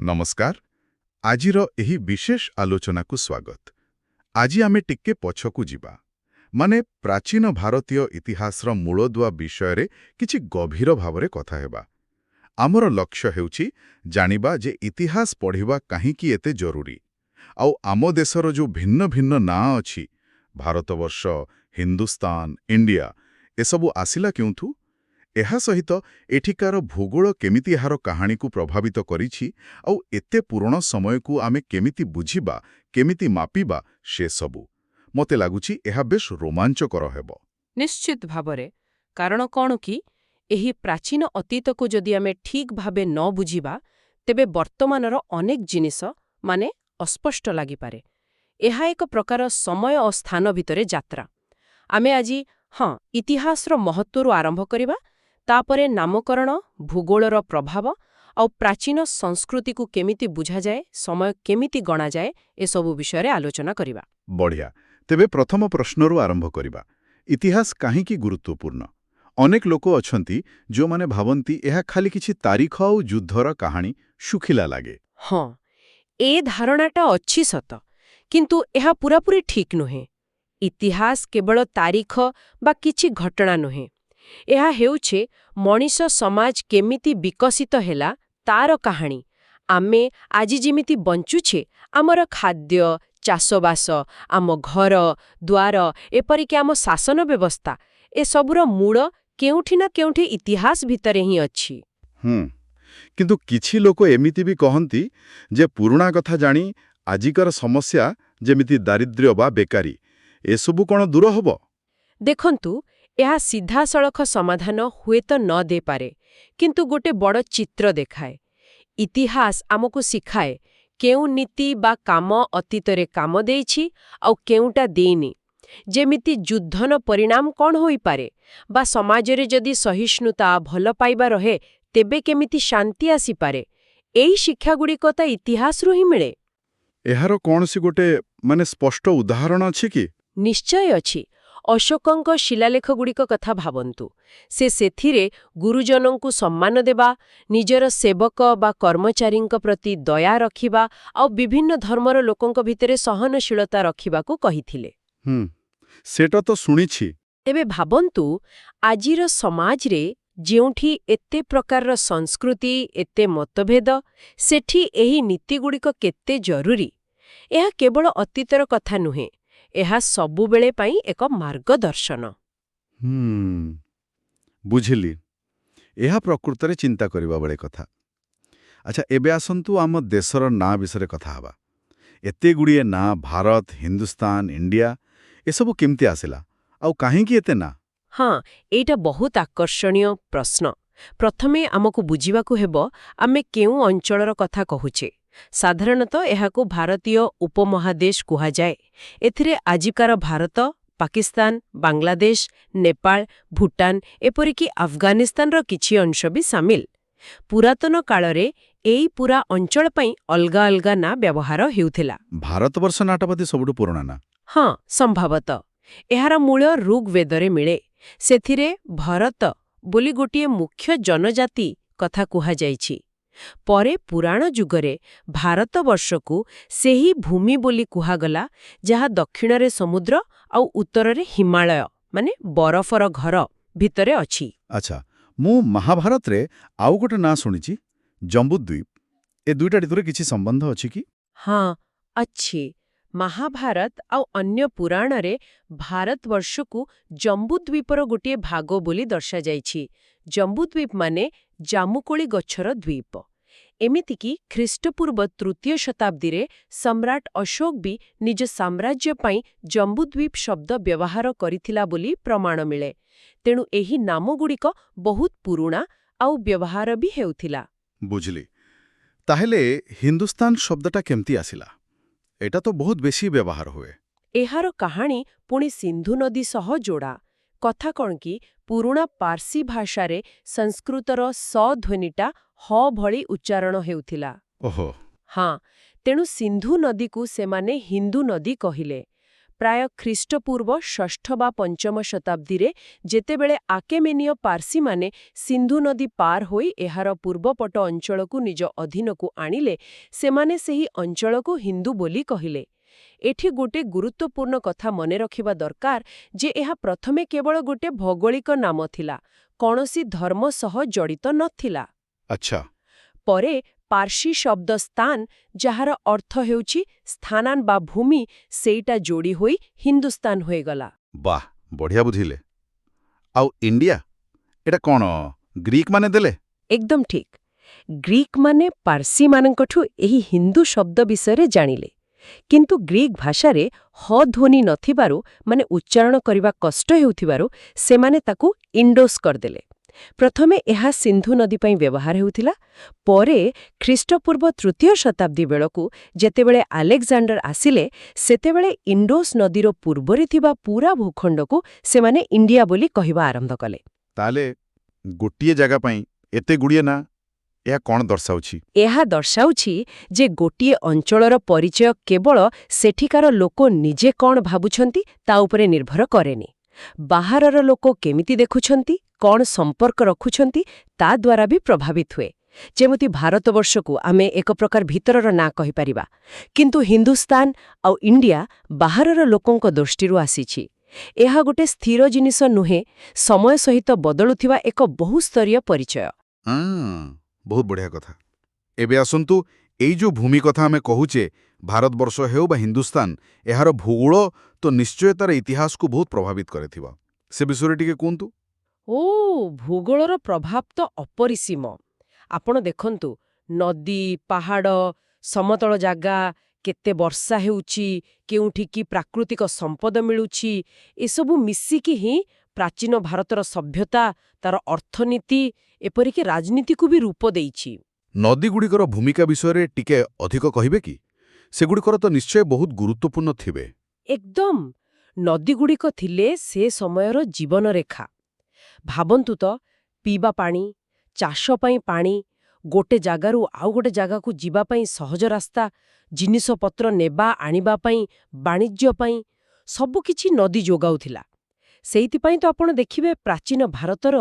ନମସ୍କାର। ଆଜିର ଏହି ବିଶେଷ ଆଲୋଚନାକୁ ସ୍ୱାଗତ। ଆଜି ଆମେ ଟିକେ ପଛକୁ ଯିବା, ମାନେ ପ୍ରାଚୀନ ଭାରତୀୟ ଇତିହାସର ମୂଳଦୁଆ ବିଷୟରେ କିଛି ଗଭୀର ଭାବରେ କଥା ହେବା। ଆମର ଲକ୍ଷ୍ୟ ହେଉଛି ଜାଣିବା ଯେ ଇତିହାସ ପଢ଼ିବା କାହିଁକି ଏତେ ଜରୁରୀ, ଆଉ ଆମ ଦେଶର ଯେଉଁ ଭିନ୍ନ ଭିନ୍ନ ନାଁ ଅଛି, ଭାରତବର୍ଷ, ହିନ୍ଦୁସ୍ତାନ, ଇଣ୍ଡିଆ, ଏସବୁ ଆସିଲା କେଉଁଠୁ? ଏହା ସହିତ ଏଠିକାର ଭୂଗୋଳ କେମିତି ଏହାର କାହାଣୀକୁ ପ୍ରଭାବିତ କରିଛି, ଆଉ ଏତେ ପୁରୁଣା ସମୟକୁ ଆମେ କେମିତି ବୁଝିବା, କେମିତି ମାପିବା, ସେସବୁ। ମୋତେ ଲାଗୁଛି ଏହା ବେଶ୍ ରୋମାଞ୍ଚକର ହେବ। ନିଶ୍ଚିତ ଭାବରେ। କାରଣ କ'ଣ କି, ଏହି ପ୍ରାଚୀନ ଅତୀତକୁ ଯଦି ଆମେ ଠିକ୍ ଭାବେ ନ ବୁଝିବା, ତେବେ ବର୍ତ୍ତମାନର ଅନେକ ଜିନିଷ ଅସ୍ପଷ୍ଟ ଲାଗିପାରେ। ଏହା ଏକ ପ୍ରକାର ସମୟ ଓ ସ୍ଥାନ ଭିତରେ ଯାତ୍ରା। ଆମେ ଆଜି ଇତିହାସର ମହତ୍ତ୍ୱରୁ ଆରମ୍ଭ କରିବା, ତାପରେ ନାମକରଣ, ଭୂଗୋଳର ପ୍ରଭାବ ଆଉ ପ୍ରାଚୀନ ସଂସ୍କୃତିକୁ କେମିତି ବୁଝାଯାଏ, ସମୟ କେମିତି ଗଣାଯାଏ, ଏସବୁ ବିଷୟରେ ଆଲୋଚନା କରିବା। ବଢ଼ିଆ। ତେବେ ପ୍ରଥମ ପ୍ରଶ୍ନରୁ ଆରମ୍ଭ କରିବା। ଇତିହାସ କାହିଁକି ଗୁରୁତ୍ୱପୂର୍ଣ୍ଣ? ଅନେକ ଲୋକ ଅଛନ୍ତି ଯେଉଁମାନେ ଭାବନ୍ତି ଏହା ଖାଲି କିଛି ତାରିଖ ଆଉ ଯୁଦ୍ଧର କାହାଣୀ, ଶୁଖିଲା ଲାଗେ। ହଁ, ଏ ଧାରଣାଟା ଅଛି ସତ, କିନ୍ତୁ ଏହା ପୂରାପୂରି ଠିକ୍ ନୁହେଁ। ଇତିହାସ କେବଳ ତାରିଖ ବା କିଛି ଘଟଣା ନୁହେଁ। ଏହା ହେଉଛି ମଣିଷ ସମାଜ କେମିତି ବିକଶିତ ହେଲା ତାର କାହାଣୀ। ଆମେ ଆଜି ଯେମିତି ବଞ୍ଚୁଛେ, ଆମର ଖାଦ୍ୟ, ଚାଷବାସ, ଆମ ଘର, ଦ୍ୱାର, ଏପରିକି ଆମ ଶାସନ ବ୍ୟବସ୍ଥା, ଏସବୁର ମୂଳ କେଉଁଠି ନା କେଉଁଠି ଇତିହାସ ଭିତରେ ହିଁ ଅଛି। କିନ୍ତୁ କିଛି ଲୋକ ଏମିତି ବି କହନ୍ତି ଯେ ପୁରୁଣା କଥା ଜାଣି ଆଜିକାର ସମସ୍ୟା, ଯେମିତି ଦାରିଦ୍ର୍ୟ ବା ବେକାରୀ, ଏସବୁ କ'ଣ ଦୂର ହେବ? ଦେଖନ୍ତୁ, ଏହା ସିଧାସଳଖ ସମାଧାନ ହୁଏତ ନ ଦେଇପାରେ, କିନ୍ତୁ ଗୋଟେ ବଡ଼ ଚିତ୍ର ଦେଖାଏ। ଇତିହାସ ଆମକୁ ଶିଖାଏ କେଉଁ ନୀତି ବା କାମ ଅତୀତରେ କାମ ଦେଇଛି ଆଉ କେଉଁଟା ଦେଇନି। ଯେମିତି ଯୁଦ୍ଧର ପରିଣାମ କ'ଣ ହୋଇପାରେ, ବା ସମାଜରେ ଯଦି ସହିଷ୍ଣୁତା, ଭଲ ପାଇବା ରହେ, ତେବେ କେମିତି ଶାନ୍ତି ଆସିପାରେ। ଏଇ ଶିକ୍ଷାଗୁଡ଼ିକ ତ ଇତିହାସରୁ ହିଁ ମିଳେ। ଏହାର କୌଣସି ଗୋଟେ ସ୍ପଷ୍ଟ ଉଦାହରଣ ଅଛି କି? ନିଶ୍ଚୟ ଅଛି। ଅଶୋକଙ୍କ ଶିଳାଲେଖଗୁଡ଼ିକ କଥା ଭାବନ୍ତୁ। ସେଥିରେ ଗୁରୁଜନଙ୍କୁ ସମ୍ମାନ ଦେବା, ନିଜର ସେବକ ବା କର୍ମଚାରୀଙ୍କ ପ୍ରତି ଦୟା ରଖିବା ଆଉ ବିଭିନ୍ନ ଧର୍ମର ଲୋକଙ୍କ ଭିତରେ ସହନଶୀଳତା ରଖିବାକୁ କହିଥିଲେ। ସେଟା ତ ଶୁଣିଛି। ତେବେ ଭାବନ୍ତୁ, ଆଜିର ସମାଜରେ ଯେଉଁଠି ଏତେ ପ୍ରକାରର ସଂସ୍କୃତି, ଏତେ ମତଭେଦ, ସେଠି ଏହି ନୀତିଗୁଡ଼ିକ କେତେ ଜରୁରୀ। ଏହା କେବଳ ଅତୀତର କଥା ନୁହେଁ, ଏହା ସବୁବେଳେ ପାଇଁ ଏକ ମାର୍ଗଦର୍ଶନ। ବୁଝିଲି। ଏହା ପ୍ରକୃତରେ ଚିନ୍ତା କରିବା ଭଳି କଥା। ଆଚ୍ଛା, ଏବେ ଆସନ୍ତୁ ଆମ ଦେଶର ନାଁ ବିଷୟରେ କଥା ହେବା। ଏତେଗୁଡ଼ିଏ ନାଁ, ଭାରତ, ହିନ୍ଦୁସ୍ତାନ, ଇଣ୍ଡିଆ, ଏସବୁ କେମିତି ଆସିଲା, ଆଉ କାହିଁକି ଏତେ ନାଁ? ଏଇଟା ବହୁତ ଆକର୍ଷଣୀୟ ପ୍ରଶ୍ନ। ପ୍ରଥମେ ଆମକୁ ବୁଝିବାକୁ ହେବ ଆମେ କେଉଁ ଅଞ୍ଚଳର କଥା କହୁଛେ। ସାଧାରଣତଃ ଏହାକୁ ଭାରତୀୟ ଉପମହାଦେଶ କୁହାଯାଏ। ଏଥିରେ ଆଜିକାର ଭାରତ, ପାକିସ୍ତାନ, ବାଂଲାଦେଶ, ନେପାଳ, ଭୁଟାନ, ଏପରିକି ଆଫଗାନିସ୍ତାନର କିଛି ଅଂଶ ବି ସାମିଲ। ପୁରାତନ କାଳରେ ଏଇ ପୁରା ଅଞ୍ଚଳ ପାଇଁ ଅଲଗା ଅଲଗା ନାଁ ବ୍ୟବହାର ହେଉଥିଲା। ଭାରତବର୍ଷ ନାଁଟା ବୋଧେ ସବୁଠୁ ପୁରୁଣା ନାଁ? ସମ୍ଭବତଃ। ଏହାର ମୂଳ ଋଗ୍ବେଦରେ ମିଳେ। ସେଥିରେ ଭରତ ବୋଲି ଗୋଟିଏ ମୁଖ୍ୟ ଜନଜାତି କଥା କୁହାଯାଇଛି। ପରେ ପୁରାଣ ଯୁଗରେ ଭାରତବର୍ଷକୁ ସେହି ଭୂମି ବୋଲି କୁହାଗଲା ଯାହା ଦକ୍ଷିଣରେ ସମୁଦ୍ର ଆଉ ଉତ୍ତରରେ ହିମାଳୟ, ବରଫର ଘର ଭିତରେ ଅଛି। ଆଚ୍ଛା, ମୁଁ ମହାଭାରତରେ ଆଉ ଗୋଟେ ନାଁ ଶୁଣିଛି, ଜମ୍ବୁଦ୍ୱୀପ। ଏ ଦୁଇଟା ଭିତରେ କିଛି ସମ୍ବନ୍ଧ ଅଛି କି? ଅଛି। ମହାଭାରତ ଆଉ ଅନ୍ୟ ପୁରାଣରେ ଭାରତବର୍ଷକୁ ଜମ୍ବୁଦ୍ୱୀପର ଗୋଟିଏ ଭାଗ ବୋଲି ଦର୍ଶାଯାଇଛି। ଜମ୍ବୁଦ୍ୱୀପ ମାନେ ଜାମୁକୋଳି ଗଛର ଦ୍ୱୀପ। ଏମିତିକି ଖ୍ରୀଷ୍ଟପୂର୍ବ 3ୟ ଶତାବ୍ଦୀରେ ସମ୍ରାଟ ଅଶୋକ ବି ନିଜ ସାମ୍ରାଜ୍ୟ ପାଇଁ ଜମ୍ବୁଦ୍ୱୀପ ଶବ୍ଦ ବ୍ୟବହାର କରିଥିଲା ବୋଲି ପ୍ରମାଣ ମିଳେ। ତେଣୁ ଏହି ନାମଗୁଡ଼ିକ ବହୁତ ପୁରୁଣା ଆଉ ବ୍ୟବହାର ବି ହେଉଥିଲା। ବୁଝିଲି। ତାହେଲେ ହିନ୍ଦୁସ୍ତାନ ଶବ୍ଦଟା କେମିତି ଆସିଲା? ଏଟା ତ ବହୁତ ବେଶୀ ବ୍ୟବହାର ହୁଏ। ଏହାର କାହାଣୀ ପୁଣି ସିନ୍ଧୁ ନଦୀ ସହ ଯୋଡ଼ା। କଥା କ'ଣ କି, ପୁରୁଣା ପାର୍ସୀ ଭାଷାରେ ସଂସ୍କୃତର ସ ଧ୍ୱନିଟା ହ ଭଳି ଉଚ୍ଚାରଣ ହେଉଥିଲା। ଓହୋ। ତେଣୁ ସିନ୍ଧୁ ନଦୀକୁ ସେମାନେ ହିନ୍ଦୁ ନଦୀ କହିଲେ। ପ୍ରାୟ ଖ୍ରୀଷ୍ଟପୂର୍ବ 6ଠ ବା 5ମ ଶତାବ୍ଦୀରେ ଯେତେବେଳେ ଆକେମେନୀୟ ପାର୍ସିମାନେ ସିନ୍ଧୁ ନଦୀ ପାର ହୋଇ ଏହାର ପୂର୍ବପଟ ଅଞ୍ଚଳକୁ ନିଜ ଅଧୀନକୁ ଆଣିଲେ, ସେମାନେ ସେହି ଅଞ୍ଚଳକୁ ହିନ୍ଦୁ ବୋଲି କହିଲେ। ଏଠି ଗୋଟେ ଗୁରୁତ୍ୱପୂର୍ଣ୍ଣ କଥା ମନେ ରଖିବା ଦରକାର ଯେ ଏହା ପ୍ରଥମେ କେବଳ ଗୋଟେ ଭୌଗୋଳିକ ନାମ ଥିଲା, କୌଣସି ଧର୍ମ ସହ ଜଡ଼ିତ ନଥିଲା। ଆଚ୍ଛା। ପରେ ପାର୍ସି ଶବ୍ଦ ସ୍ଥାନ, ଯାହାର ଅର୍ଥ ହେଉଛି ସ୍ଥାନାନ ବା ଭୂମି, ସେଇଟା ଯୋଡ଼ି ହୋଇ ହିନ୍ଦୁସ୍ତାନ ହୋଇଗଲା। ବାଃ, ବଢ଼ିଆ ବୁଝିଲେ। ଆଉ ଇଣ୍ଡିଆ, ଏଟା କ'ଣ ଗ୍ରୀକ୍ ମାନେ ଦେଲେ? ଏକଦମ ଠିକ୍। ଗ୍ରୀକ୍ମାନେ ପାର୍ସିମାନଙ୍କଠୁ ଏହି ହିନ୍ଦୁ ଶବ୍ଦ ବିଷୟରେ ଜାଣିଲେ। କିନ୍ତୁ ଗ୍ରୀକ୍ ଭାଷାରେ ହ ଧ୍ୱନି ନଥିବାରୁ, ମାନେ ଉଚ୍ଚାରଣ କରିବା କଷ୍ଟ ହେଉଥିବାରୁ, ସେମାନେ ତାକୁ ଇଣ୍ଡୋସ୍ କରିଦେଲେ। ପ୍ରଥମେ ଏହା ସିନ୍ଧୁ ନଦୀ ପାଇଁ ବ୍ୟବହାର ହେଉଥିଲା। ପରେ ଖ୍ରୀଷ୍ଟପୂର୍ବ 3ୟ ଶତାବ୍ଦୀ ବେଳକୁ ଯେତେବେଳେ ଆଲେକ୍ଜାଣ୍ଡର ଆସିଲେ, ସେତେବେଳେ ଇଣ୍ଡୋସ୍ ନଦୀର ପୂର୍ବରେ ଥିବା ପୂରା ଭୂଖଣ୍ଡକୁ ସେମାନେ ଇଣ୍ଡିଆ ବୋଲି କହିବା ଆରମ୍ଭ କଲେ। ତାହେଲେ ଗୋଟିଏ ଜାଗା ପାଇଁ ଏତେ ଗୁଡ଼ିଏ ନା, ଏହା କ'ଣ ଦର୍ଶାଉଛି? ଏହା ଦର୍ଶାଉଛି ଯେ ଗୋଟିଏ ଅଞ୍ଚଳର ପରିଚୟ କେବଳ ସେଠିକାର ଲୋକ ନିଜେ କ'ଣ ଭାବୁଛନ୍ତି ତା ଉପରେ ନିର୍ଭର କରେନି। ବାହାରର ଲୋକ କେମିତି ଦେଖୁଛନ୍ତି, କ'ଣ ସମ୍ପର୍କ ରଖୁଛନ୍ତି, ତା ଦ୍ୱାରା ବି ପ୍ରଭାବିତ ହୁଏ। ଯେମିତି ଭାରତବର୍ଷକୁ ଆମେ ଏକ ପ୍ରକାର ଭିତରର ନାଁ କହିପାରିବା, କିନ୍ତୁ ହିନ୍ଦୁସ୍ତାନ ଆଉ ଇଣ୍ଡିଆ ବାହାରର ଲୋକଙ୍କ ଦୃଷ୍ଟିରୁ ଆସିଛି। ଏହା ଗୋଟେ ସ୍ଥିର ଜିନିଷ ନୁହେଁ, ସମୟ ସହିତ ବଦଳୁଥିବା ଏକ ବହୁସ୍ତରୀୟ ପରିଚୟ। ବହୁତ ବଢ଼ିଆ କଥା। ଏବେ ଆସନ୍ତୁ, ଏଇ ଯୋଉ ଭୂମି କଥା ଆମେ କହୁଛେ, ଭାରତବର୍ଷ ହେଉ ବା ହିନ୍ଦୁସ୍ତାନ, ଏହାର ଭୂଗୋଳ ତ ନିଶ୍ଚୟ ତାର ଇତିହାସକୁ ବହୁତ ପ୍ରଭାବିତ କରିଥିବ। ସେ ବିଷୟରେ ଟିକେ କୁହନ୍ତୁ। ଭୂଗୋଳର ପ୍ରଭାବ ତ ଅପରିସୀମ। ଆପଣ ଦେଖନ୍ତୁ, ନଦୀ, ପାହାଡ଼, ସମତଳ ଜାଗା, କେତେ ବର୍ଷା ହେଉଛି, କେଉଁଠି କି ପ୍ରାକୃତିକ ସମ୍ପଦ ମିଳୁଛି, ଏସବୁ ମିଶିକି ହିଁ ପ୍ରାଚୀନ ଭାରତର ସଭ୍ୟତା, ତାର ଅର୍ଥନୀତି, ଏପରିକି ରାଜନୀତିକୁ ବି ରୂପ ଦେଇଛି। ନଦୀଗୁଡ଼ିକର ଭୂମିକା ବିଷୟରେ ଟିକେ ଅଧିକ କହିବେ କି? ସେଗୁଡ଼ିକର ତ ନିଶ୍ଚୟ ବହୁତ ଗୁରୁତ୍ୱପୂର୍ଣ୍ଣ ଥିବେ। ଏକଦମ। ନଦୀଗୁଡ଼ିକ ଥିଲେ ସେ ସମୟର ଜୀବନରେଖା। ଭାବନ୍ତୁ ତ, ପିଇବା ପାଣି, ଚାଷ ପାଇଁ ପାଣି, ଗୋଟେ ଜାଗାରୁ ଆଉ ଗୋଟେ ଜାଗାକୁ ଯିବା ପାଇଁ ସହଜ ରାସ୍ତା, ଜିନିଷପତ୍ର ନେବା ଆଣିବା ପାଇଁ, ବାଣିଜ୍ୟ ପାଇଁ, ସବୁକିଛି ନଦୀ ଯୋଗାଉଥିଲା। ସେଇଥିପାଇଁ ତ ଆପଣ ଦେଖିବେ, ପ୍ରାଚୀନ ଭାରତର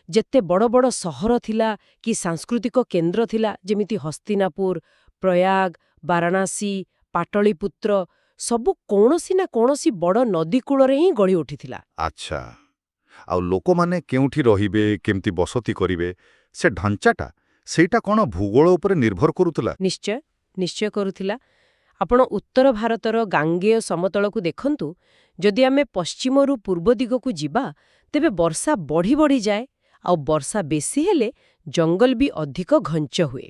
ଯେତେ ବଡ଼ ବଡ଼ ସହର ଥିଲା କି ସାଂସ୍କୃତିକ କେନ୍ଦ୍ର ଥିଲା, ଯେମିତି ହସ୍ତିନାପୁର, ପ୍ରୟାଗ, ବାରାଣାସୀ, ପାଟଳିପୁତ୍ର, ସବୁ କୌଣସି ନା କୌଣସି ବଡ଼ ନଦୀ କୂଳରେ ହିଁ ଗଢ଼ି ଉଠିଥିଲା। ଆଚ୍ଛା। ଆଉ ଲୋକମାନେ କେଉଁଠି ରହିବେ, କେମିତି ବସତି କରିବେ, ସେ ଢାଞ୍ଚାଟା, ସେଇଟା କ'ଣ ଭୂଗୋଳ ଉପରେ ନିର୍ଭର କରୁଥିଲା? ନିଶ୍ଚୟ, ନିଶ୍ଚୟ କରୁଥିଲା। ଆପଣ ଉତ୍ତର ଭାରତର ଗାଙ୍ଗେୟ ସମତଳକୁ ଦେଖନ୍ତୁ। ଯଦି ଆମେ ପଶ୍ଚିମରୁ ପୂର୍ବ ଦିଗକୁ ଯିବା, ତେବେ ବର୍ଷା ବଢ଼ି ବଢ଼ି ଯାଏ, ଆଉ ବର୍ଷା ବେଶୀ ହେଲେ ଜଙ୍ଗଲ ବି ଅଧିକ ଘଞ୍ଚ ହୁଏ।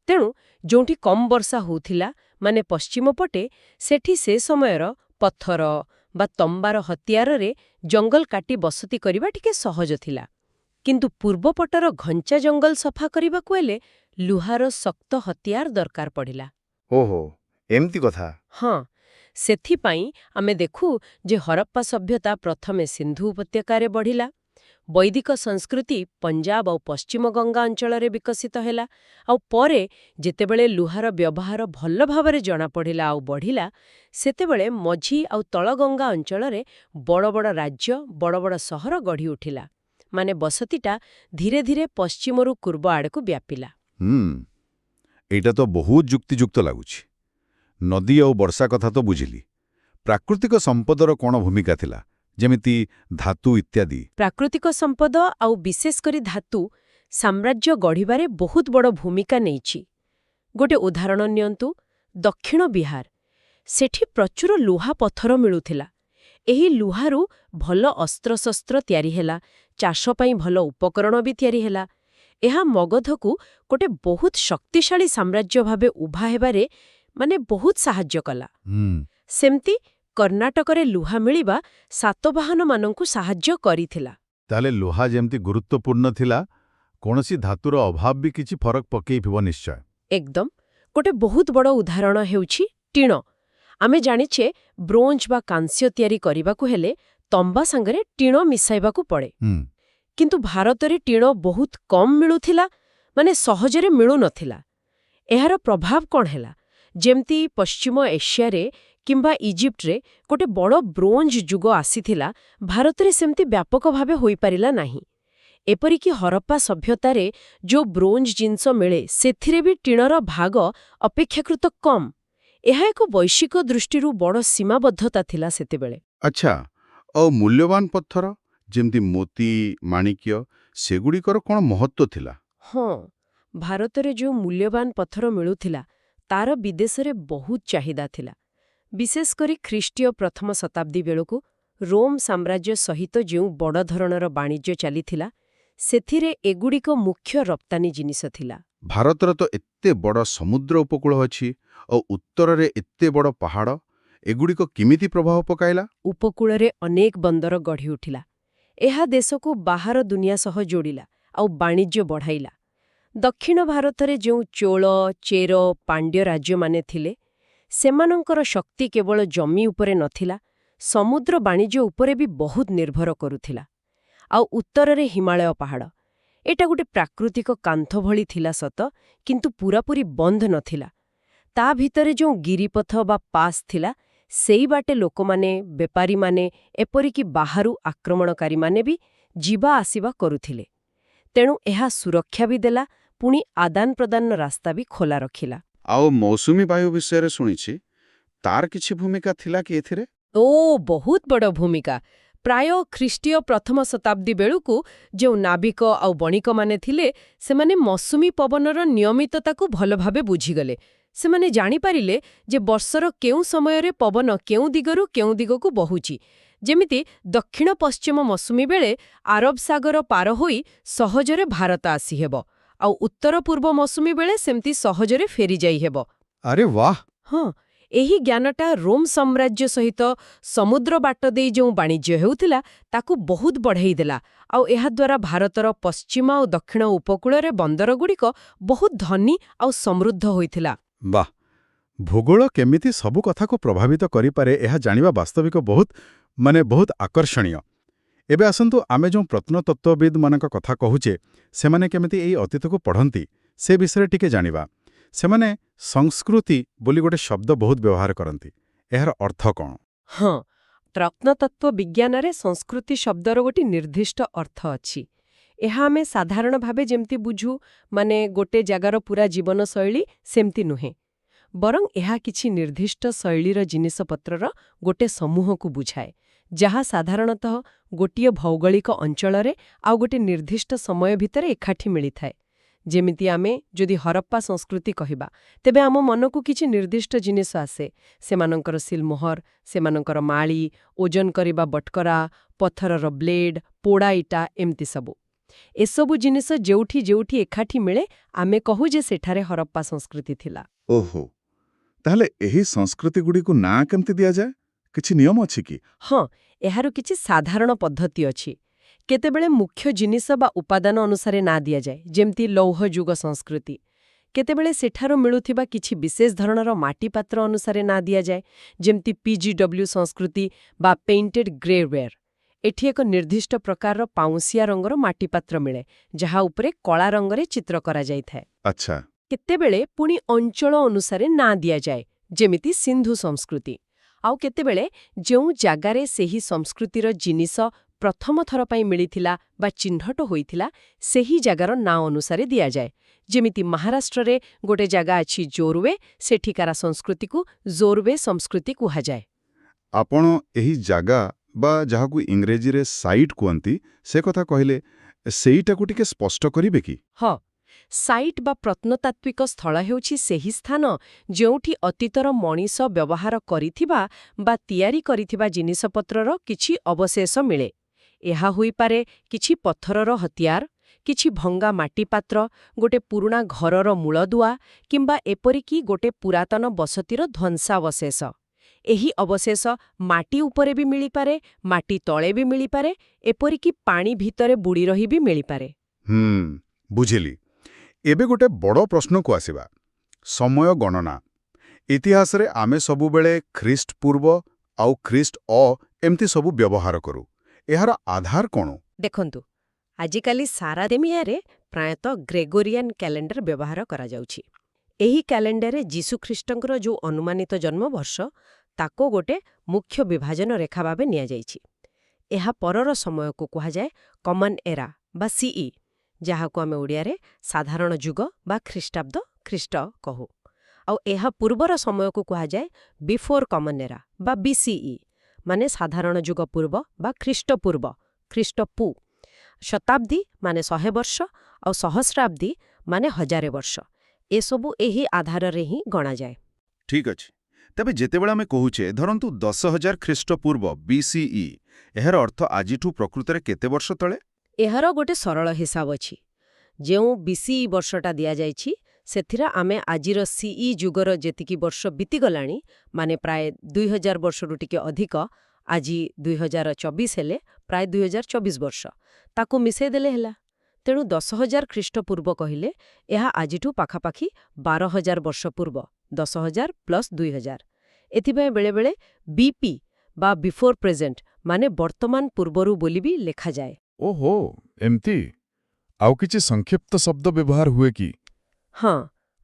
ତେଣୁ ଯେଉଁଠି କମ୍ ବର୍ଷା ହେଉଥିଲା, ମାନେ ପଶ୍ଚିମ ପଟେ, ସେଠି ସେ ସମୟର ପଥର ବା ତମ୍ବାର ହତିଆରରେ ଜଙ୍ଗଲ କାଟି ବସତି କରିବା ଟିକେ ସହଜ ଥିଲା। କିନ୍ତୁ ପୂର୍ବପଟର ଘଞ୍ଚା ଜଙ୍ଗଲ ସଫା କରିବାକୁ ହେଲେ ଲୁହାର ଶକ୍ତ ହତିଆର ଦରକାର ପଡ଼ିଲା। ଓହୋ, ଏମିତି କଥା। ହଁ, ସେଥିପାଇଁ ଆମେ ଦେଖୁ ଯେ ହରପ୍ପା ସଭ୍ୟତା ପ୍ରଥମେ ସିନ୍ଧୁ ଉପତ୍ୟକାରେ ବଢ଼ିଲା। ବୈଦିକ ସଂସ୍କୃତି ପଞ୍ଜାବ ଆଉ ପଶ୍ଚିମ ଗଙ୍ଗା ଅଞ୍ଚଳରେ ବିକଶିତ ହେଲା। ଆଉ ପରେ ଯେତେବେଳେ ଲୁହାର ବ୍ୟବହାର ଭଲ ଭାବରେ ଜଣାପଡ଼ିଲା ଆଉ ବଢ଼ିଲା, ସେତେବେଳେ ମଝି ଆଉ ତଳଗଙ୍ଗା ଅଞ୍ଚଳରେ ବଡ଼ ବଡ଼ ରାଜ୍ୟ, ବଡ଼ ବଡ଼ ସହର ଗଢ଼ି ଉଠିଲା। ମାନେ ବସତିଟା ଧୀରେ ଧୀରେ ପଶ୍ଚିମରୁ ପୂର୍ବ ଆଡ଼କୁ ବ୍ୟାପିଲା। ଏଇଟା ତ ବହୁତ ଯୁକ୍ତିଯୁକ୍ତ ଲାଗୁଛି। ନଦୀ ଆଉ ବର୍ଷା କଥା ତ ବୁଝିଲି। ପ୍ରାକୃତିକ ସମ୍ପଦର କ'ଣ ଭୂମିକା ଥିଲା, ଯେମିତି ଧାତୁ ଇତ୍ୟାଦି? ପ୍ରାକୃତିକ ସମ୍ପଦ ଆଉ ବିଶେଷ କରି ଧାତୁ ସାମ୍ରାଜ୍ୟ ଗଢ଼ିବାରେ ବହୁତ ବଡ଼ ଭୂମିକା ନେଇଛି। ଗୋଟେ ଉଦାହରଣ ନିଅନ୍ତୁ, ଦକ୍ଷିଣ ବିହାର। ସେଠି ପ୍ରଚୁର ଲୁହା ପଥର ମିଳୁଥିଲା। ଏହି ଲୁହାରୁ ଭଲ ଅସ୍ତ୍ରଶସ୍ତ୍ର ତିଆରି ହେଲା, ଚାଷ ପାଇଁ ଭଲ ଉପକରଣ ବି ତିଆରି ହେଲା। ଏହା ମଗଧକୁ ଗୋଟେ ବହୁତ ଶକ୍ତିଶାଳୀ ସାମ୍ରାଜ୍ୟ ଭାବେ ଉଭା ହେବାରେ ବହୁତ ସାହାଯ୍ୟ କଲା। ସେମିତି କର୍ଣ୍ଣାଟକରେ ଲୁହା ମିଳିବା ସାତବାହନମାନଙ୍କୁ ସାହାଯ୍ୟ କରିଥିଲା। ତାହେଲେ ଲୁହା ଯେମିତି ଗୁରୁତ୍ୱପୂର୍ଣ୍ଣ ଥିଲା, କୌଣସି ଧାତୁର ଅଭାବ ବି କିଛି ଫରକ ପକେଇଥିବ ନିଶ୍ଚୟ। ଏକଦମ। ଗୋଟେ ବହୁତ ବଡ଼ ଉଦାହରଣ ହେଉଛି ଟିଣ। ଆମେ ଜାଣିଛେ ବ୍ରୋଞ୍ଜ ବା କାଂସ୍ୟ ତିଆରି କରିବାକୁ ହେଲେ ତମ୍ବା ସାଙ୍ଗରେ ଟିଣ ମିଶାଇବାକୁ ପଡ଼େ। କିନ୍ତୁ ଭାରତରେ ଟିଣ ବହୁତ କମ୍ ମିଳୁଥିଲା, ସହଜରେ ମିଳୁନଥିଲା। ଏହାର ପ୍ରଭାବ କ'ଣ ହେଲା? ଯେମିତି ପଶ୍ଚିମ ଏସିଆରେ କିମ୍ବା ଇଜିପ୍ଟରେ ଗୋଟେ ବଡ଼ ବ୍ରୋଞ୍ଜ ଯୁଗ ଆସିଥିଲା, ଭାରତରେ ସେମିତି ବ୍ୟାପକ ଭାବେ ହୋଇପାରିଲା ନାହିଁ। ଏପରିକି ହରପ୍ପା ସଭ୍ୟତାରେ ଯୋଉ ବ୍ରୋଞ୍ଜ ଜିନିଷ ମିଳେ ସେଥିରେ ବି ଟିଣର ଭାଗ ଅପେକ୍ଷାକୃତ କମ୍। ଏହା ଏକ ବୈଶ୍ୱିକ ଦୃଷ୍ଟିରୁ ବଡ଼ ସୀମାବଦ୍ଧତା ଥିଲା ସେତେବେଳେ। ଆଚ୍ଛା, ଆଉ ମୂଲ୍ୟବାନ ପଥର ଯେମିତି ମୋତି, ମାଣିକ୍ୟ, ସେଗୁଡ଼ିକର କ'ଣ ମହତ୍ତ୍ୱ ଥିଲା? ହଁ, ଭାରତରେ ଯେଉଁ ମୂଲ୍ୟବାନ ପଥର ମିଳୁଥିଲା ତାର ବିଦେଶରେ ବହୁତ ଚାହିଦା ଥିଲା। ବିଶେଷ କରି ଖ୍ରୀଷ୍ଟୀୟ ପ୍ରଥମ ଶତାବ୍ଦୀ ବେଳକୁ ରୋମ୍ ସାମ୍ରାଜ୍ୟ ସହିତ ଯେଉଁ ବଡ଼ ଧରଣର ବାଣିଜ୍ୟ ଚାଲିଥିଲା, ସେଥିରେ ଏଗୁଡ଼ିକ ମୁଖ୍ୟ ରପ୍ତାନି ଜିନିଷ ଥିଲା। ଭାରତର ତ ଏତେ ବଡ଼ ସମୁଦ୍ର ଉପକୂଳ ଅଛି ଆଉ ଉତ୍ତରରେ ଏତେ ବଡ଼ ପାହାଡ଼, ଏଗୁଡ଼ିକ କେମିତି ପ୍ରଭାବ ପକାଇଲା? ଉପକୂଳରେ ଅନେକ ବନ୍ଦର ଗଢ଼ି ଉଠିଲା। ଏହା ଦେଶକୁ ବାହାର ଦୁନିଆ ସହ ଯୋଡ଼ିଲା ଆଉ ବାଣିଜ୍ୟ ବଢ଼ାଇଲା। ଦକ୍ଷିଣ ଭାରତରେ ଯେଉଁ ଚୋଳ, ଚେର, ପାଣ୍ଡ୍ୟ ରାଜ୍ୟମାନେ ଥିଲେ, ସେମାନଙ୍କର ଶକ୍ତି କେବଳ ଜମି ଉପରେ ନଥିଲା, ସମୁଦ୍ର ବାଣିଜ୍ୟ ଉପରେ ବି ବହୁତ ନିର୍ଭର କରୁଥିଲା। ଆଉ ଉତ୍ତରରେ ହିମାଳୟ ପାହାଡ଼, ଏଟା ଗୋଟେ ପ୍ରାକୃତିକ କାନ୍ଥ ଭଳି ଥିଲା ସତ, କିନ୍ତୁ ପୂରାପୂରି ବନ୍ଦ ନଥିଲା। ତା ଭିତରେ ଯେଉଁ ଗିରିପଥ ବା ପାସ୍ ଥିଲା, ସେଇ ବାଟେ ଲୋକମାନେ, ବେପାରୀମାନେ, ଏପରିକି ବାହାରୁ ଆକ୍ରମଣକାରୀମାନେ ବି ଯିବା ଆସିବା କରୁଥିଲେ। ତେଣୁ ଏହା ସୁରକ୍ଷା ବି ଦେଲା, ପୁଣି ଆଦାନ ପ୍ରଦାନର ରାସ୍ତା ବି ଖୋଲା ରଖିଲା। ଆଉ ମୌସୁମୀ ବାୟୁ ବିଷୟରେ ଶୁଣିଛି, ତାର କିଛି ଭୂମିକା ଥିଲା କି ଏଥିରେ? ବହୁତ ବଡ଼ ଭୂମିକା। ପ୍ରାୟ ଖ୍ରୀଷ୍ଟୀୟ ପ୍ରଥମ ଶତାବ୍ଦୀ ବେଳକୁ ଯେଉଁ ନାବିକ ଆଉ ବଣିକମାନେ ଥିଲେ, ସେମାନେ ମୌସୁମୀ ପବନର ନିୟମିତତାକୁ ଭଲ ଭାବେ ବୁଝିଗଲେ। ସେମାନେ ଜାଣିପାରିଲେ ଯେ ବର୍ଷର କେଉଁ ସମୟରେ ପବନ କେଉଁ ଦିଗରୁ କେଉଁ ଦିଗକୁ ବହୁଛି। ଯେମିତି ଦକ୍ଷିଣ ପଶ୍ଚିମ ମୌସୁମୀ ବେଳେ ଆରବ ସାଗର ପାର ହୋଇ ସହଜରେ ଭାରତ ଆସିହେବ, ଆଉ ଉତ୍ତର ପୂର୍ବ ମୌସୁମୀ ବେଳେ ସେମିତି ସହଜରେ ଫେରିଯାଇ ହେବ। ଆରେ ବାଃ! ହଁ, ଏହି ଜ୍ଞାନଟା ରୋମ୍ ସାମ୍ରାଜ୍ୟ ସହିତ ସମୁଦ୍ର ବାଟ ଦେଇ ଯେଉଁ ବାଣିଜ୍ୟ ହେଉଥିଲା, ତାକୁ ବହୁତ ବଢ଼େଇ ଦେଲା। ଆଉ ଏହାଦ୍ୱାରା ଭାରତର ପଶ୍ଚିମ ଆଉ ଦକ୍ଷିଣ ଉପକୂଳରେ ବନ୍ଦରଗୁଡ଼ିକ ବହୁତ ଧନୀ ଆଉ ସମୃଦ୍ଧ ହୋଇଥିଲା। ବାଃ! ଭୂଗୋଳ କେମିତି ସବୁ କଥାକୁ ପ୍ରଭାବିତ କରିପାରେ, ଏହା ଜାଣିବା ବାସ୍ତବିକ ବହୁତ ଆକର୍ଷଣୀୟ। ଏବେ ଆସନ୍ତୁ ଆମେ ଯେଉଁ ପ୍ରତ୍ନତତ୍ତ୍ୱବିଦ୍ମାନଙ୍କ କଥା କହୁଛେ, ସେମାନେ କେମିତି ଏହି ଅତୀତକୁ ପଢ଼ନ୍ତି, ସେ ବିଷୟରେ ଟିକେ ଜାଣିବା। ସେମାନେ ସଂସ୍କୃତି ବୋଲି ଗୋଟେ ଶବ୍ଦ ବହୁତ ବ୍ୟବହାର କରନ୍ତି। ଏହାର ଅର୍ଥ କ'ଣ? ହଁ, ପ୍ରତ୍ନତତ୍ତ୍ୱ ବିଜ୍ଞାନରେ ସଂସ୍କୃତି ଶବ୍ଦର ଗୋଟେ ନିର୍ଦ୍ଦିଷ୍ଟ ଅର୍ଥ ଅଛି। ଏହା ଆମେ ସାଧାରଣ ଭାବେ ଯେମିତି ବୁଝୁ, ମାନେ ଗୋଟେ ଜାଗାର ପୁରା ଜୀବନଶୈଳୀ, ସେମିତି ନୁହେଁ। ବରଂ ଏହା କିଛି ନିର୍ଦ୍ଦିଷ୍ଟ ଶୈଳୀର ଜିନିଷପତ୍ରର ଗୋଟେ ସମୂହକୁ ବୁଝାଏ, ଯାହା ସାଧାରଣତଃ ଗୋଟିଏ ଭୌଗୋଳିକ ଅଞ୍ଚଳରେ ଆଉ ଗୋଟେ ନିର୍ଦ୍ଦିଷ୍ଟ ସମୟ ଭିତରେ ଏକାଠି ମିଳିଥାଏ। ଯେମିତି ଆମେ ଯଦି ହରପ୍ପା ସଂସ୍କୃତି କହିବା, ତେବେ ଆମ ମନକୁ କିଛି ନିର୍ଦ୍ଦିଷ୍ଟ ଜିନିଷ ଆସେ। ସେମାନଙ୍କର ସିଲମୋହର, ସେମାନଙ୍କର ମାଳି, ଓଜନ କରିବା ବଟକରା, ପଥରର ବ୍ଲେଡ୍, ପୋଡ଼ା ଇଟା, ଏମିତି ସବୁ। ଏସବୁ ଜିନିଷ ଯେଉଁଠି ଯେଉଁଠି ଏକାଠି ମିଳେ, ଆମେ କହୁ ଯେ ସେଠାରେ ହରପ୍ପା ସଂସ୍କୃତି ଥିଲା। ଓହୋ, ତାହେଲେ ଏହି ସଂସ୍କୃତିଗୁଡ଼ିକୁ ନାଁ କେମିତି ଦିଆଯାଏ? କିଛି ନିୟମ ଅଛି କି? ହଁ, ଏହାର କିଛି ସାଧାରଣ ପଦ୍ଧତି ଅଛି। କେତେବେଳେ ମୁଖ୍ୟ ଜିନିଷ ବା ଉପାଦାନ ଅନୁସାରେ ନାଁ ଦିଆଯାଏ, ଯେମିତି ଲୌହ ଯୁଗ ସଂସ୍କୃତି। କେତେବେଳେ ସେଠାରୁ ମିଳୁଥିବା କିଛି ବିଶେଷ ଧରଣର ମାଟିପାତ୍ର ଅନୁସାରେ ନାଁ ଦିଆଯାଏ, ଯେମିତି PGW ସଂସ୍କୃତି ବା ପେଣ୍ଟେଡ୍ ଗ୍ରେୱେୟାର। ଏଠି ଏକ ନିର୍ଦ୍ଦିଷ୍ଟ ପ୍ରକାରର ପାଉଁଶିଆ ରଙ୍ଗର ମାଟିପାତ୍ର ମିଳେ, ଯାହା ଉପରେ କଳା ରଙ୍ଗରେ ଚିତ୍ର କରାଯାଇଥାଏ। ଆଚ୍ଛା। କେତେବେଳେ ପୁଣି ଅଞ୍ଚଳ ଅନୁସାରେ ନାଁ ଦିଆଯାଏ, ଯେମିତି ସିନ୍ଧୁ ସଂସ୍କୃତି। ଆଉ କେତେବେଳେ ଯେଉଁ ଜାଗାରେ ସେହି ସଂସ୍କୃତିର ଜିନିଷ ପ୍ରଥମ ଥର ପାଇଁ ମିଳିଥିଲା ବା ଚିହ୍ନଟ ହୋଇଥିଲା, ସେହି ଜାଗାର ନାଁ ଅନୁସାରେ ଦିଆଯାଏ। ଯେମିତି ମହାରାଷ୍ଟ୍ରରେ ଗୋଟେ ଜାଗା ଅଛି ଜୋରୱେ, ସେଠିକାର ସଂସ୍କୃତିକୁ ଜୋରୱେ ସଂସ୍କୃତି କୁହାଯାଏ। ଆପଣ ଏହି ଜାଗା ବା ଯାହାକୁ ଇଂରେଜୀରେ ସାଇଟ୍ କୁହନ୍ତି, ସେ କଥା କହିଲେ, ସେଇଟାକୁ ଟିକେ ସ୍ପଷ୍ଟ କରିବେ କି? ହଁ, ସାଇଟ୍ ବା ପ୍ରତ୍ନତାତ୍ତ୍ୱିକ ସ୍ଥଳ ହେଉଛି ସେହି ସ୍ଥାନ ଯେଉଁଠି ଅତୀତର ମଣିଷ ବ୍ୟବହାର କରିଥିବା ବା ତିଆରି କରିଥିବା ଜିନିଷପତ୍ରର କିଛି ଅବଶେଷ ମିଳେ। ଏହା ହୋଇପାରେ କିଛି ପଥରର ହତିଆର, କିଛି ଭଙ୍ଗା ମାଟିପାତ୍ର, ଗୋଟେ ପୁରୁଣା ଘରର ମୂଳଦୁଆ, କିମ୍ବା ଏପରିକି ଗୋଟେ ପୁରାତନ ବସତିର ଧ୍ୱଂସାବଶେଷ। ଏହି ଅବଶେଷ ମାଟି ଉପରେ ବି ମିଳିପାରେ, ମାଟି ତଳେ ବି ମିଳିପାରେ, ଏପରିକି ପାଣି ଭିତରେ ବୁଡ଼ି ରହି ବି ମିଳିପାରେ। ବୁଝିଲି। ଏବେ ଗୋଟେ ବଡ଼ ପ୍ରଶ୍ନକୁ ଆସିବା, ସମୟ ଗଣନା। ଇତିହାସରେ ଆମେ ସବୁବେଳେ ଖ୍ରୀଷ୍ଟ ପୂର୍ବ ଆଉ ଖ୍ରୀଷ୍ଟ ଏମିତି ସବୁ ବ୍ୟବହାର କରୁ। ଏହାର ଆଧାର କ'ଣ? ଦେଖନ୍ତୁ, ଆଜିକାଲି ସାରା ଦୁନିଆରେ ପ୍ରାୟତଃ ଗ୍ରେଗୋରିଆନ୍ କ୍ୟାଲେଣ୍ଡର ବ୍ୟବହାର କରାଯାଉଛି। ଏହି କ୍ୟାଲେଣ୍ଡରରେ ଯୀଶୁଖ୍ରୀଷ୍ଟଙ୍କର ଯେଉଁ ଅନୁମାନିତ ଜନ୍ମବର୍ଷ, ତାକୁ ଗୋଟେ ମୁଖ୍ୟ ବିଭାଜନ ରେଖା ଭାବେ ନିଆଯାଇଛି। ଏହା ପରର ସମୟକୁ କୁହାଯାଏ କମନ୍ ଏରା ବା ସିଇ, ଯାହାକୁ ଆମେ ଓଡ଼ିଆରେ ସାଧାରଣ ଯୁଗ ବା ଖ୍ରୀଷ୍ଟାବ୍ଦ ଖ୍ରୀଷ୍ଟ କହୁ। ଆଉ ଏହା ପୂର୍ବର ସମୟକୁ କୁହାଯାଏ ବିଫୋର୍ କମନ୍ ଏରା ବା ବିସିଇ, ମାନେ ସାଧାରଣ ଯୁଗ ପୂର୍ବ ବା ଖ୍ରୀଷ୍ଟପୂର୍ବ ଖ୍ରୀଷ୍ଟପୂ। ଶତାବ୍ଦୀ ମାନେ 100 ବର୍ଷ ଆଉ ସହସ୍ରାବ୍ଦୀ ମାନେ 1000 ବର୍ଷ। ଏସବୁ ଏହି ଆଧାରରେ ହିଁ ଗଣାଯାଏ। ଠିକ୍ ଅଛି। ତେବେ ଯେତେବେଳେ ଆମେ କହୁଛେ ଧରନ୍ତୁ 10,000 ଖ୍ରୀଷ୍ଟପୂର୍ବ BCE, ଏହାର ଅର୍ଥ ଆଜିଠୁ ପ୍ରକୃତରେ କେତେ ବର୍ଷ ତଳେ? ଏହାର ଗୋଟେ ସରଳ ହିସାବ ଅଛି। ଯେଉଁ ବିସିଇ ବର୍ଷଟା ଦିଆଯାଇଛି ସେଥିରେ ଆମେ ଆଜିର ସିଇ ଯୁଗର ଯେତିକି ବର୍ଷ ବିତିଗଲାଣି, ମାନେ ପ୍ରାୟ 2000 ବର୍ଷରୁ ଟିକେ ଅଧିକ, ଆଜି 2024 ହେଲେ ପ୍ରାୟ 2024 ବର୍ଷ, ତାକୁ ମିଶାଇ ଦେଲେ ହେଲା। ତେଣୁ 10,000 ଖ୍ରୀଷ୍ଟପୂର୍ବ କହିଲେ ଏହା ଆଜିଠୁ ପାଖାପାଖି 12,000 ବର୍ଷ ପୂର୍ବ, 10,000 ପ୍ଲସ୍ 2,000। ଏଥିପାଇଁ ବେଳେବେଳେ ବିପି ବା ବିଫୋର୍ ପ୍ରେଜେଣ୍ଟ ମାନେ ବର୍ତ୍ତମାନ ପୂର୍ବରୁ ବୋଲି ବି ଲେଖାଯାଏ। ଓହୋ, ଏମିତି। ଆଉ କିଛି ସଂକ୍ଷିପ୍ତ ଶବ୍ଦ ବ୍ୟବହାର ହୁଏ କି? ହଁ,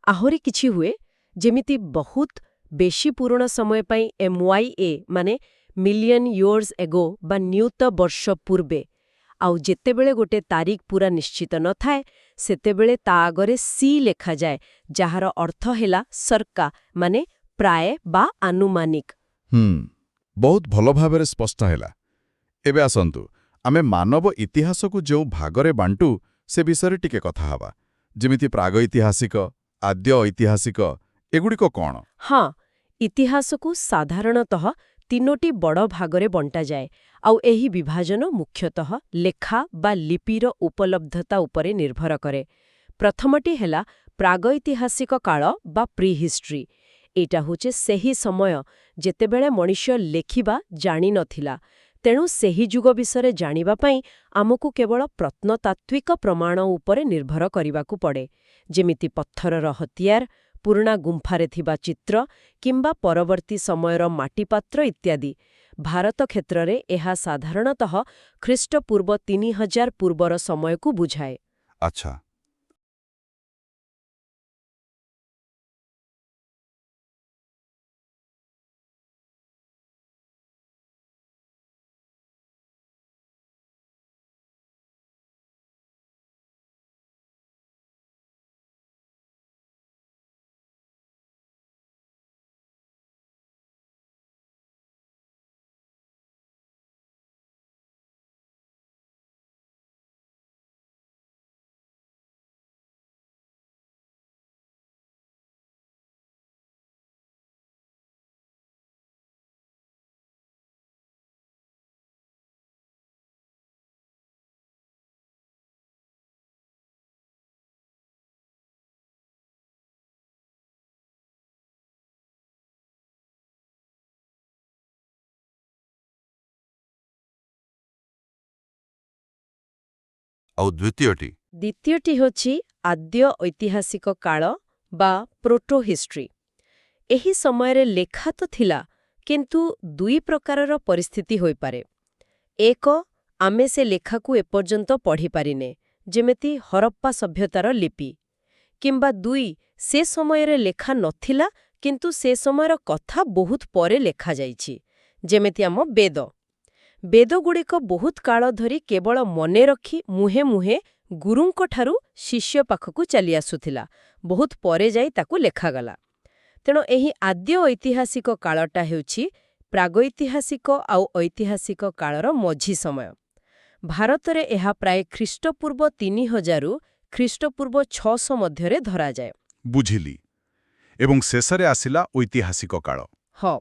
ଆହୁରି କିଛି ହୁଏ, ଯେମିତି ବହୁତ ବେଶୀ ପୁରୁଣା ସମୟ ପାଇଁ MYA ମାନେ ମିଲିୟନ୍ ଇୟର୍ସ ଏଗୋ ବା ନିୟୁତ ବର୍ଷ ପୂର୍ବେ। ଆଉ ଯେତେବେଳେ ଗୋଟେ ତାରିଖ ପୁରା ନିଶ୍ଚିତ ନଥାଏ ସେତେବେଳେ ତା ଆଗରେ ସି ଲେଖାଯାଏ, ଯାହାର ଅର୍ଥ ହେଲା ସର୍କା ମାନେ ପ୍ରାୟ ବା ଆନୁମାନିକ। ବହୁତ ଭଲ ଭାବରେ ସ୍ପଷ୍ଟ ହେଲା। ଏବେ ଆସନ୍ତୁ ଆମେ ମାନବ ଇତିହାସକୁ ଯେଉଁ ଭାଗରେ ବାଣ୍ଟୁ ସେ ବିଷୟରେ ଟିକେ କଥା ହେବା, ଯେମିତି ପ୍ରାଗୈତିହାସିକ, ଆଦ୍ୟ ଐତିହାସିକ, ଏଗୁଡ଼ିକ କ'ଣ? ହଁ, ଇତିହାସକୁ ସାଧାରଣତଃ 3ଟି ବଡ଼ ଭାଗରେ ବଣ୍ଟାଯାଏ, ଆଉ ଏହି ବିଭାଜନ ମୁଖ୍ୟତଃ ଲେଖା ବା ଲିପିର ଉପଲବ୍ଧତା ଉପରେ ନିର୍ଭର କରେ। ପ୍ରଥମଟି ହେଲା ପ୍ରାଗୈତିହାସିକ କାଳ ବା ପ୍ରିହିଷ୍ଟ୍ରି। ଏଇଟା ହେଉଛି ସେହି ସମୟ ଯେତେବେଳେ ମଣିଷ ଲେଖିବା ଜାଣିନଥିଲା। ତେଣୁ ସେହି ଯୁଗ ବିଷୟରେ ଜାଣିବା ପାଇଁ ଆମକୁ କେବଳ ପ୍ରତ୍ନତାତ୍ତ୍ୱିକ ପ୍ରମାଣ ଉପରେ ନିର୍ଭର କରିବାକୁ ପଡ଼େ, ଯେମିତି ପଥରର ହତିଆର, ପୁରୁଣା ଗୁମ୍ଫାରେ ଥିବା ଚିତ୍ର କିମ୍ବା ପରବର୍ତ୍ତୀ ସମୟର ମାଟିପାତ୍ର ଇତ୍ୟାଦି। ଭାରତ କ୍ଷେତ୍ରରେ ଏହା ସାଧାରଣତଃ ଖ୍ରୀଷ୍ଟପୂର୍ବ 3000 ପୂର୍ବର ସମୟକୁ ବୁଝାଏ। ଆଚ୍ଛା। ଆଉ ଦ୍ୱିତୀୟଟି? ଦ୍ୱିତୀୟଟି ହେଉଛି ଆଦ୍ୟ ଐତିହାସିକ କାଳ ବା ପ୍ରୋଟୋହିଷ୍ଟ୍ରି। ଏହି ସମୟରେ ଲେଖା ତ ଥିଲା, କିନ୍ତୁ ଦୁଇ ପ୍ରକାରର ପରିସ୍ଥିତି ହୋଇପାରେ। ଏକ, ଆମେ ସେ ଲେଖାକୁ ଏପର୍ଯ୍ୟନ୍ତ ପଢ଼ିପାରିନେ, ଯେମିତି ହରପ୍ପା ସଭ୍ୟତାର ଲିପି। କିମ୍ବା ଦୁଇ, ସେ ସମୟରେ ଲେଖା ନଥିଲା କିନ୍ତୁ ସେ ସମୟର କଥା ବହୁତ ପରେ ଲେଖାଯାଇଛି, ଯେମିତି ଆମ ବେଦ। ବେଦଗୁଡ଼ିକ ବହୁତ କାଳ ଧରି କେବଳ ମନେ ରଖି ମୁହେଁ ମୁହେଁ ଗୁରୁଙ୍କଠାରୁ ଶିଷ୍ୟ ପାଖକୁ ଚାଲି ଆସୁଥିଲା, ବହୁତ ପରେ ଯାଇ ତାକୁ ଲେଖାଗଲା। ତେଣୁ ଏହି ଆଦ୍ୟ ଐତିହାସିକ କାଳଟା ହେଉଛି ପ୍ରାଗୈତିହାସିକ ଆଉ ଐତିହାସିକ କାଳର ମଝି ସମୟ। ଭାରତରେ ଏହା ପ୍ରାୟ ଖ୍ରୀଷ୍ଟପୂର୍ବ 3000ରୁ ଖ୍ରୀଷ୍ଟପୂର୍ବ 600 ମଧ୍ୟରେ ଧରାଯାଏ। ବୁଝିଲି। ଏବଂ ଶେଷରେ ଆସିଲା ଐତିହାସିକ କାଳ। ହଁ,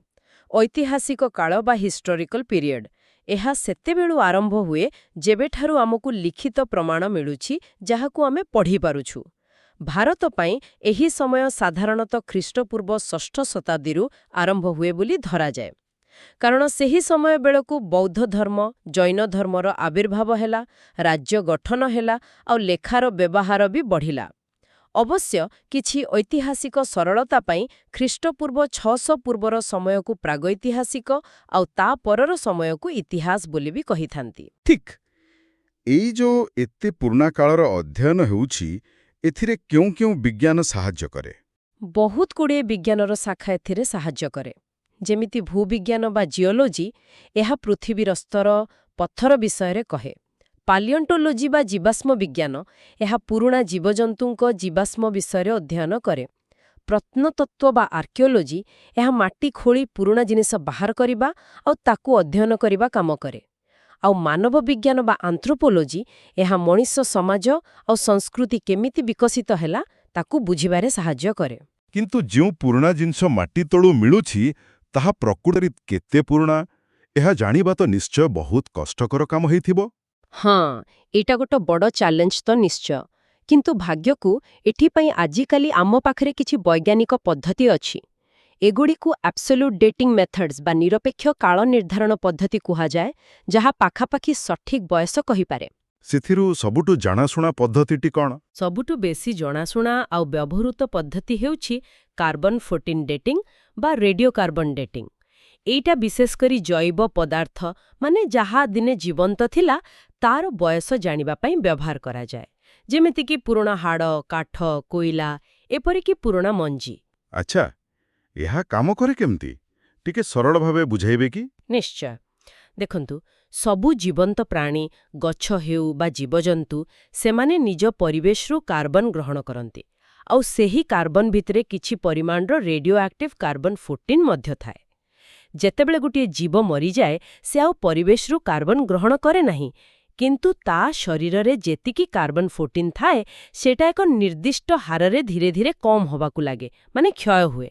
ଐତିହାସିକ କାଳ ବା ହିଷ୍ଟୋରିକାଲ ପିରିୟଡ୍। ଏହା ସେତେବେଳୁ ଆରମ୍ଭ ହୁଏ ଯେବେଠାରୁ ଆମକୁ ଲିଖିତ ପ୍ରମାଣ ମିଳୁଛି, ଯାହାକୁ ଆମେ ପଢ଼ିପାରୁଛୁ। ଭାରତ ପାଇଁ ଏହି ସମୟ ସାଧାରଣତଃ ଖ୍ରୀଷ୍ଟପୂର୍ବ 6ଠ ଶତାବ୍ଦୀରୁ ଆରମ୍ଭ ହୁଏ ବୋଲି ଧରାଯାଏ। କାରଣ ସେହି ସମୟ ବେଳକୁ ବୌଦ୍ଧ ଧର୍ମ, ଜୈନ ଧର୍ମର ଆବିର୍ଭାବ ହେଲା, ରାଜ୍ୟ ଗଠନ ହେଲା ଆଉ ଲେଖାର ବ୍ୟବହାର ବି ବଢ଼ିଲା। ଅବଶ୍ୟ କିଛି ଐତିହାସିକ ସରଳତା ପାଇଁ ଖ୍ରୀଷ୍ଟପୂର୍ବ 600 ପୂର୍ବର ସମୟକୁ ପ୍ରାଗୈତିହାସିକ ଆଉ ତା ପରର ସମୟକୁ ଇତିହାସ ବୋଲି ବି କହିଥାନ୍ତି। ଠିକ୍। ଏଇ ଯୋଉ ଏତେ ପୁରୁଣା କାଳର ଅଧ୍ୟୟନ ହେଉଛି, ଏଥିରେ କେଉଁ କେଉଁ ବିଜ୍ଞାନ ସାହାଯ୍ୟ କରେ? ବହୁତ ଗୁଡ଼ିଏ ବିଜ୍ଞାନର ଶାଖା ଏଥିରେ ସାହାଯ୍ୟ କରେ। ଯେମିତି ଭୂବିଜ୍ଞାନ ବା ଜିଓଲୋଜି, ଏହା ପୃଥିବୀର ସ୍ତର, ପଥର ବିଷୟରେ କହେ। ପାଲିଓଣ୍ଟୋଲୋଜି ବା ଜୀବାଶ୍ମ ବିଜ୍ଞାନ ଏହା ପୁରୁଣା ଜୀବଜନ୍ତୁଙ୍କ ଜୀବାଶ୍ମ ବିଷୟରେ ଅଧ୍ୟୟନ କରେ। ପ୍ରତ୍ନତତ୍ତ୍ୱ ବା ଆର୍କିଓଲୋଜି ଏହା ମାଟି ଖୋଳି ପୁରୁଣା ଜିନିଷ ବାହାର କରିବା ଆଉ ତାକୁ ଅଧ୍ୟୟନ କରିବା କାମ କରେ। ଆଉ ମାନବ ବିଜ୍ଞାନ ବା ଆନ୍ଥ୍ରୋପୋଲୋଜି ଏହା ମଣିଷ ସମାଜ ଆଉ ସଂସ୍କୃତି କେମିତି ବିକଶିତ ହେଲା ତାକୁ ବୁଝିବାରେ ସାହାଯ୍ୟ କରେ। କିନ୍ତୁ ଯେଉଁ ପୁରୁଣା ଜିନିଷ ମାଟି ତଳୁ ମିଳୁଛି ତାହା ପ୍ରକୃତରେ କେତେ ପୁରୁଣା, ଏହା ଜାଣିବା ତ ନିଶ୍ଚୟ ବହୁତ କଷ୍ଟକର କାମ ହେଇଥିବ। ହଁ, ଏଇଟା ଗୋଟେ ବଡ଼ ଚ୍ୟାଲେଞ୍ଜ ତ ନିଶ୍ଚୟ। କିନ୍ତୁ ଭାଗ୍ୟକୁ ଏଥିପାଇଁ ଆଜିକାଲି ଆମ ପାଖରେ କିଛି ବୈଜ୍ଞାନିକ ପଦ୍ଧତି ଅଛି। ଏଗୁଡ଼ିକୁ ଆବ୍ସୋଲ୍ୟୁଟ୍ ଡେଟିଂ ମେଥଡ୍ସ ବା ନିରପେକ୍ଷ କାଳ ନିର୍ଦ୍ଧାରଣ ପଦ୍ଧତି କୁହାଯାଏ, ଯାହା ପାଖାପାଖି ସଠିକ୍ ବୟସ କହିପାରେ। ସେଥିରୁ ସବୁଠୁ ଜଣାଶୁଣା ପଦ୍ଧତିଟି କ'ଣ? ସବୁଠୁ ବେଶି ଜଣାଶୁଣା ଆଉ ବ୍ୟବହୃତ ପଦ୍ଧତି ହେଉଛି କାର୍ବନ-14 ଡେଟିଂ ବା ରେଡିଓ କାର୍ବନ ଡେଟିଂ। ଏଇଟା ବିଶେଷ କରି ଜୈବ ପଦାର୍ଥ, ମାନେ ଯାହା ଦିନେ ଜୀବନ୍ତ ଥିଲା, ତାର ବୟସ ଜାଣିବା ପାଇଁ ବ୍ୟବହାର କରାଯାଏ। ଯେମିତିକି ପୁରୁଣା ହାଡ଼, କାଠ, କୋଇଲା, ଏପରିକି ପୁରୁଣା ମଞ୍ଜି। ଆଚ୍ଛା, ଏହା କାମ କରେ କେମିତି? ଟିକେ ସରଳ ଭାବେ ବୁଝାଇବେ କି? ନିଶ୍ଚୟ। ଦେଖନ୍ତୁ, ସବୁ ଜୀବନ୍ତ ପ୍ରାଣୀ, ଗଛ ହେଉ ବା ଜୀବଜନ୍ତୁ, ସେମାନେ ନିଜ ପରିବେଶରୁ କାର୍ବନ ଗ୍ରହଣ କରନ୍ତି। ଆଉ ସେହି କାର୍ବନ ଭିତରେ କିଛି ପରିମାଣର ରେଡିଓ ଆକ୍ଟିଭ୍ କାର୍ବନ-14 ମଧ୍ୟ ଥାଏ। ଯେତେବେଳେ ଗୋଟିଏ ଜୀବ ମରିଯାଏ, ସେ ଆଉ ପରିବେଶରୁ କାର୍ବନ ଗ୍ରହଣ କରେ ନାହିଁ, କିନ୍ତୁ ତା ଶରୀରରେ ଯେତିକି କାର୍ବନ-14 ଥାଏ, ସେଟା ଏକ ନିର୍ଦ୍ଦିଷ୍ଟ ହାରରେ ଧୀରେ ଧୀରେ କମ୍ ହେବାକୁ ଲାଗେ, ମାନେ କ୍ଷୟ ହୁଏ।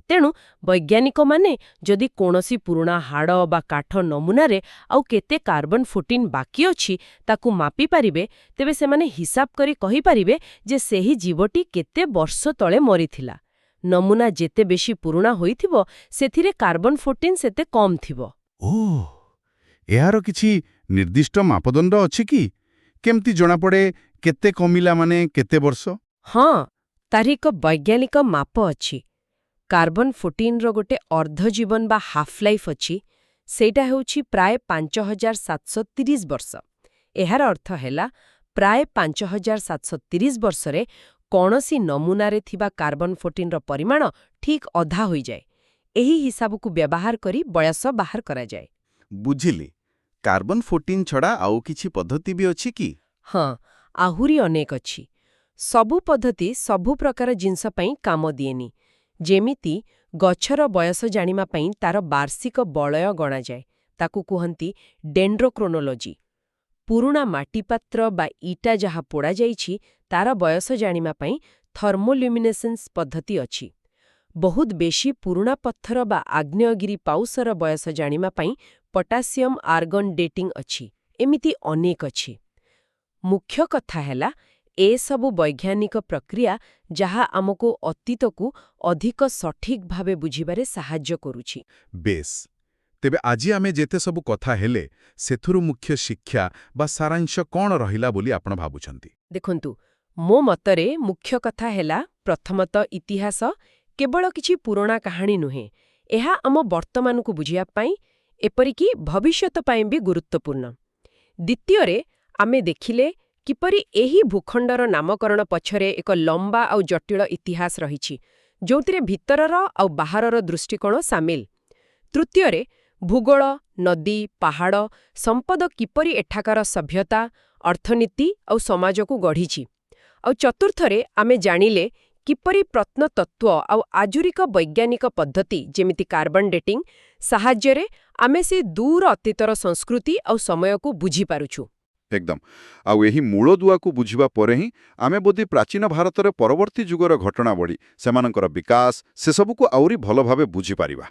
ତେଣୁ ବୈଜ୍ଞାନିକମାନେ ଯଦି କୌଣସି ପୁରୁଣା ହାଡ଼ ବା କାଠ ନମୁନାରେ ଆଉ କେତେ କାର୍ବନ-14 ବାକି ଅଛି ତାକୁ ମାପିପାରିବେ, ତେବେ ସେମାନେ ହିସାବ କରି କହିପାରିବେ ଯେ ସେହି ଜୀବଟି କେତେ ବର୍ଷ ତଳେ ମରିଥିଲା। ନମୁନା ଯେତେ ବେଶି ପୁରୁଣା ହୋଇଥିବ, ସେଥିରେ କାର୍ବନ-14 ସେତେ କମ୍ ଥିବ। ଓଃ, ଏହାର କିଛି ନିର୍ଦ୍ଦିଷ୍ଟ ମାପଦଣ୍ଡ ଅଛି କି? କେମିତି ଜଣାପଡ଼େ କେତେ କମିଲା ମାନେ କେତେ ବର୍ଷ? ହଁ, ତାର ଏକ ବୈଜ୍ଞାନିକ ମାପ ଅଛି। କାର୍ବନ-14ର ଗୋଟେ ଅର୍ଦ୍ଧଜୀବନ ବା ହାଫ୍ ଲାଇଫ୍ ଅଛି। ସେଇଟା ହେଉଛି ପ୍ରାୟ 5730 ବର୍ଷ। ଏହାର ଅର୍ଥ ହେଲା ପ୍ରାୟ 5730 ବର୍ଷରେ କୌଣସି ନମୁନାରେ ଥିବା କାର୍ବନ-14ର ପରିମାଣ ଠିକ୍ ଅଧା ହୋଇଯାଏ। ଏହି ହିସାବକୁ ବ୍ୟବହାର କରି ବୟସ ବାହାର କରାଯାଏ। ବୁଝିଲି। କାର୍ବନ-14 ଛଡ଼ା ଆଉ କିଛି ପଦ୍ଧତି ବି ଅଛି କି? ହଁ, ଆହୁରି ଅନେକ ଅଛି। ସବୁ ପଦ୍ଧତି ସବୁ ପ୍ରକାର ଜିନିଷ ପାଇଁ କାମ ଦିଏନି। ଯେମିତି ଗଛର ବୟସ ଜାଣିବା ପାଇଁ ତାର ବାର୍ଷିକ ବଳୟ ଗଣାଯାଏ, ତାକୁ କୁହନ୍ତି ଡେଣ୍ଡ୍ରୋକ୍ରୋନୋଲୋଜି। ପୁରୁଣା ମାଟିପାତ୍ର ବା ଇଟା ଯାହା ପୋଡ଼ାଯାଇଛି, ତାର ବୟସ ଜାଣିବା ପାଇଁ ଥର୍ମୋଲ୍ୟୁମିନେସେନ୍ସ ପଦ୍ଧତି ଅଛି। ବହୁତ ବେଶି ପୁରୁଣା ପଥର ବା ଆଗ୍ନେୟଗିରି ପାଉସର ବୟସ ଜାଣିବା ପାଇଁ ପଟାସିୟମ୍ ଆର୍ଗନ୍ ଡେଟିଂ ଅଛି। ଏମିତି ଅନେକ ଅଛି। ମୁଖ୍ୟ କଥା ହେଲା, ଏସବୁ ବୈଜ୍ଞାନିକ ପ୍ରକ୍ରିୟା ଯାହା ଆମକୁ ଅତୀତକୁ ଅଧିକ ସଠିକ୍ ଭାବେ ବୁଝିବାରେ ସାହାଯ୍ୟ କରୁଛି। ବେଶ୍, ତେବେ ଆଜି ଆମେ ଯେତେ ସବୁ କଥା ହେଲେ, ସେଥିରୁ ମୁଖ୍ୟ ଶିକ୍ଷା ବା ସାରାଂଶ କ'ଣ ରହିଲା ବୋଲି ଆପଣ ଭାବୁଛନ୍ତି? ଦେଖନ୍ତୁ, ମୋ ମତରେ ମୁଖ୍ୟ କଥା ହେଲା, ପ୍ରଥମତଃ ଇତିହାସ କେବଳ କିଛି ପୁରୁଣା କାହାଣୀ ନୁହେଁ। ଏହା ଆମ ବର୍ତ୍ତମାନକୁ ବୁଝିବା ପାଇଁ, ଏପରିକି ଭବିଷ୍ୟତ ପାଇଁ ବି ଗୁରୁତ୍ୱପୂର୍ଣ୍ଣ। ଦ୍ୱିତୀୟରେ, ଆମେ ଦେଖିଲେ କିପରି ଏହି ଭୂଖଣ୍ଡର ନାମକରଣ ପଛରେ ଏକ ଲମ୍ବା ଆଉ ଜଟିଳ ଇତିହାସ ରହିଛି, ଯେଉଁଥିରେ ଭିତରର ଆଉ ବାହାରର ଦୃଷ୍ଟିକୋଣ ସାମିଲ। ତୃତୀୟରେ, ଭୂଗୋଳ, ନଦୀ, ପାହାଡ଼, ସମ୍ପଦ କିପରି ଏଠାକାର ସଭ୍ୟତା, ଅର୍ଥନୀତି ଆଉ ସମାଜକୁ ଗଢ଼ିଛି। ଆଉ ଚତୁର୍ଥରେ, ଆମେ ଜାଣିଲେ କିପରି ପ୍ରତ୍ନତତ୍ତ୍ୱ ଆଉ ଆଜୁରିକ ବୈଜ୍ଞାନିକ ପଦ୍ଧତି ଯେମିତି କାର୍ବନ ଡେଟିଂ ସାହାଯ୍ୟରେ ଆମେ ସେ ଦୂର ଅତୀତର ସଂସ୍କୃତି ଆଉ ସମୟକୁ ବୁଝିପାରୁଛୁ। ଏକଦମ। ଆଉ ଏହି ମୂଳଦୁଆକୁ ବୁଝିବା ପରେ ହିଁ ଆମେ ବୋଧେ ପ୍ରାଚୀନ ଭାରତର ପରବର୍ତ୍ତୀ ଯୁଗର ଘଟଣାବଳୀ, ସେମାନଙ୍କର ବିକାଶ, ସେସବୁକୁ ଆହୁରି ଭଲ ଭାବେ ବୁଝିପାରିବା।